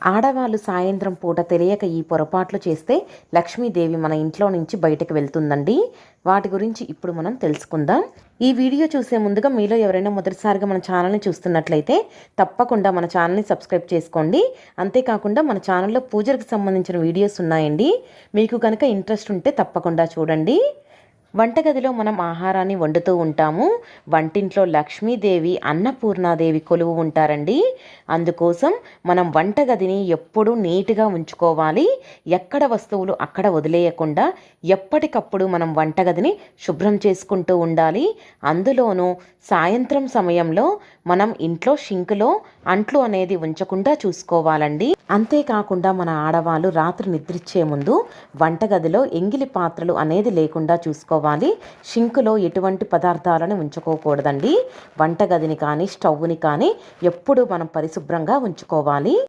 ఆడవాళ్ళు సాయంత్రం పూట తెలియక ఈ పొరపాట్లు చేస్తే లక్ష్మీదేవి మన ఇంట్లో నుంచి బయటకు వెళ్తుందండి. వాటి గురించి ఇప్పుడు మనం తెలుసుకుందాం. ఈ వీడియో చూసే ముందుగా మీలో ఎవరైనా మొదటిసారిగా మన ఛానల్ని చూస్తున్నట్లయితే తప్పకుండా మన ఛానల్ని సబ్స్క్రైబ్ చేసుకోండి. అంతేకాకుండా మన ఛానల్లో పూజలకు సంబంధించిన వీడియోస్ ఉన్నాయండి. మీకు కనుక ఇంట్రెస్ట్ ఉంటే తప్పకుండా చూడండి. వంటగదిలో మనం ఆహారాన్ని వండుతూ ఉంటాము. వంటింట్లో లక్ష్మీదేవి, అన్నపూర్ణాదేవి కొలువు ఉంటారండి. అందుకోసం మనం వంటగదిని ఎప్పుడూ నీట్గా ఉంచుకోవాలి. ఎక్కడ వస్తువులు అక్కడ వదిలేయకుండా ఎప్పటికప్పుడు మనం వంటగదిని శుభ్రం చేసుకుంటూ ఉండాలి. అందులోనూ సాయంత్రం సమయంలో మనం ఇంట్లో షింకులో అంట్లు అనేది ఉంచకుండా చూసుకోవాలండి. అంతేకాకుండా మన ఆడవాళ్ళు రాత్రి నిద్రించే ముందు వంటగదిలో ఎంగిలి పాత్రలు అనేది లేకుండా చూసుకోవాలి. షింకులో ఎటువంటి పదార్థాలను ఉంచుకోకూడదండి. వంటగదిని కానీ స్టవ్ని కానీ ఎప్పుడూ మనం పరిశుభ్రంగా ఉంచుకోవాలి.